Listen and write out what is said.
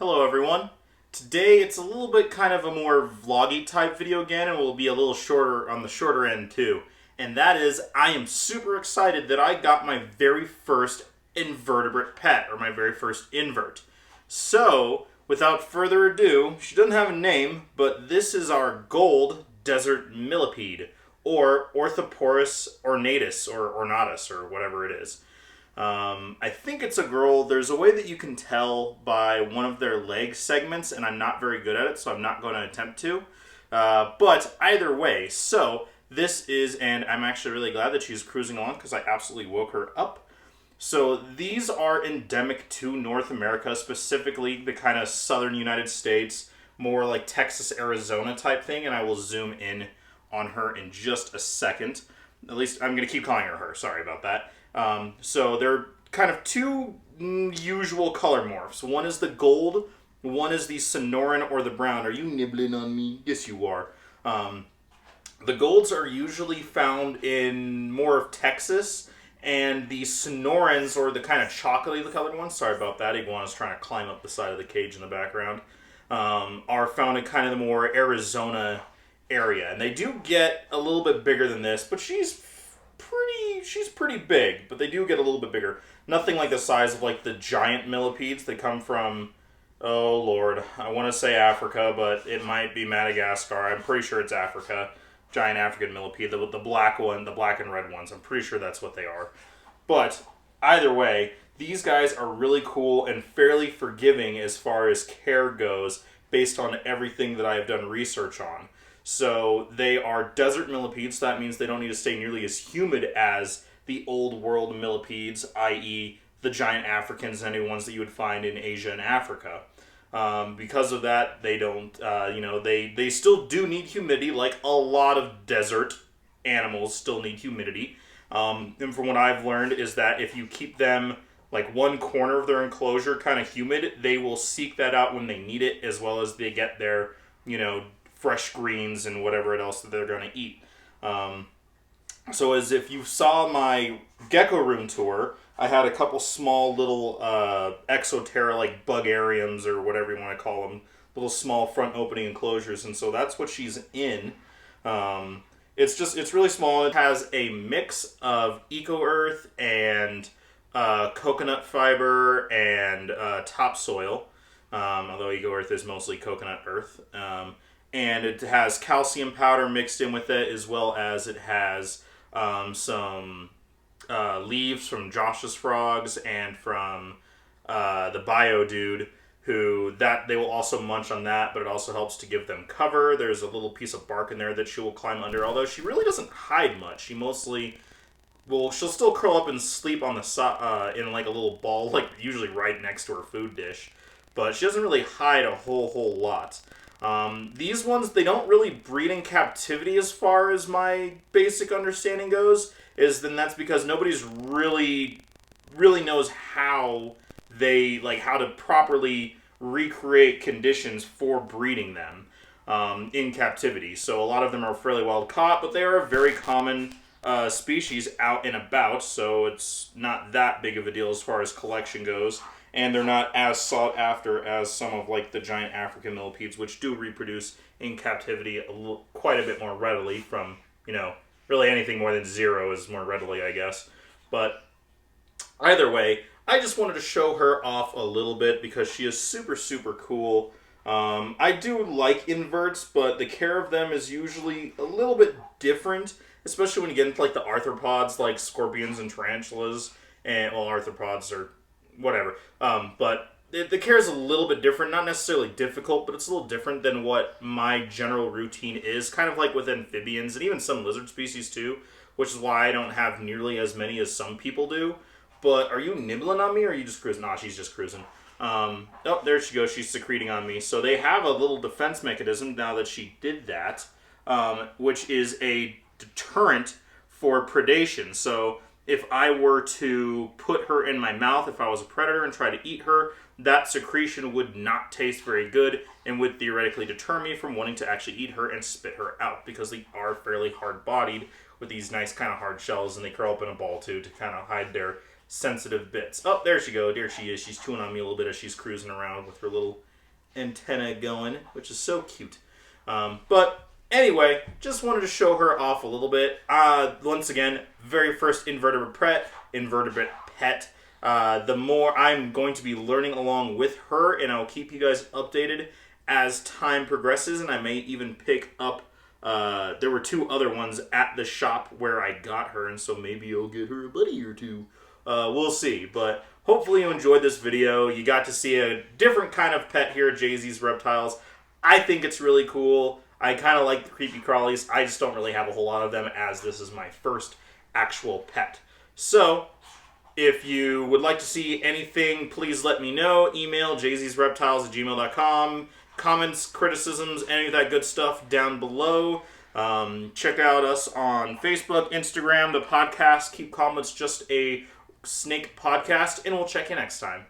Hello everyone. Today it's a little bit kind of a more vloggy type video again, and will be a little shorter on the shorter end too. And that is, I am super excited that I got my very first invertebrate pet, or my very first invert. So, without further ado, she doesn't have a name, but this is our gold desert millipede, or Orthoporus ornatus, or ornatus, or whatever it is. I think it's a girl. There's a way that you can tell by one of their leg segments, and I'm not very good at it, so I'm not going to attempt to. But either way, so this is, and I'm actually really glad that she's cruising along because I absolutely woke her up. So these are endemic to North America, specifically the kind of southern United States, more like Texas, Arizona type thing, and I will zoom in on her in just a second. At least I'm going to keep calling her her. Sorry about that. So they're kind of two usual color morphs. One is the gold, one is the Sonoran or the brown. Are you nibbling on me? Yes, you are. The golds are usually found in more of Texas, and the Sonorans, or the kind of chocolatey colored ones, sorry about that, iguana's trying to climb up the side of the cage in the background, are found in kind of the more Arizona area. And they do get a little bit bigger than this, but she's pretty big, but they do get a little bit bigger. Nothing like the size of like the giant millipedes. They come from, oh lord, I want to say Africa, but it might be Madagascar. I'm pretty sure it's Africa. Giant African millipede, the black one, the black and red ones. I'm pretty sure that's what they are. But either way, these guys are really cool and fairly forgiving as far as care goes, based on everything that I have done research on. So they are desert millipedes, so that means they don't need to stay nearly as humid as the old world millipedes, i.e. the giant Africans and any ones that you would find in Asia and Africa. Because of that, they don't, they still do need humidity, like a lot of desert animals still need humidity. And from what I've learned is that if you keep them like one corner of their enclosure kind of humid, they will seek that out when they need it, as well as they get their, fresh greens and whatever else that they're going to eat. So as if you saw my gecko room tour, I had a couple small little exoterra, like bugariums or whatever you want to call them, little small front opening enclosures, and so that's what she's in. It's really small. It has a mix of eco-earth and coconut fiber and topsoil, although eco-earth is mostly coconut earth. And it has calcium powder mixed in with it, as well as it has some leaves from Josh's frogs and from the bio dude, who that they will also munch on that, but it also helps to give them cover. There's a little piece of bark in there that she will climb under, although she really doesn't hide much. She mostly, she'll still curl up and sleep on the in like a little ball, like usually right next to her food dish, but she doesn't really hide a whole lot. These ones, they don't really breed in captivity as far as my basic understanding goes, that's because nobody's really knows how how to properly recreate conditions for breeding them in captivity. So a lot of them are fairly wild caught, but they are a very common species out and about, so it's not that big of a deal as far as collection goes. And they're not as sought after as some of like the giant African millipedes, which do reproduce in captivity quite a bit more readily from, really anything more than 0 is more readily, I guess. But either way, I just wanted to show her off a little bit because she is super cool. I do like inverts, but the care of them is usually a little bit different, especially when you get into like the arthropods, like scorpions and tarantulas, and arthropods are whatever. But the care is a little bit different, not necessarily difficult, but it's a little different than what my general routine is, kind of like with amphibians and even some lizard species too, which is why I don't have nearly as many as some people do. But are you nibbling on me, or are you just cruising? Nah, she's just cruising. Oh, there she goes. She's secreting on me. So they have a little defense mechanism now that she did that, which is a deterrent for predation. So if I were to put her in my mouth, if I was a predator and try to eat her, that secretion would not taste very good and would theoretically deter me from wanting to actually eat her and spit her out, because they are fairly hard-bodied with these nice kind of hard shells, and they curl up in a ball too to kind of hide their sensitive bits. Oh, there she goes. There she is. She's chewing on me a little bit as she's cruising around with her little antenna going, which is so cute. But anyway, just wanted to show her off a little bit. Once again, very first invertebrate pet. The more I'm going to be learning along with her, and I'll keep you guys updated as time progresses, and I may even pick up, there were 2 other ones at the shop where I got her, and so maybe I'll get her a buddy or 2. We'll see, but hopefully you enjoyed this video. You got to see a different kind of pet here at Jay-Z's Reptiles. I think it's really cool. I kind of like the creepy crawlies. I just don't really have a whole lot of them, as this is my first actual pet. So, if you would like to see anything, please let me know. Email jzsreptiles@gmail.com. Comments, criticisms, any of that good stuff down below. Check out us on Facebook, Instagram, the podcast. Keep Calm It's Just a Snake Podcast, and we'll check you next time.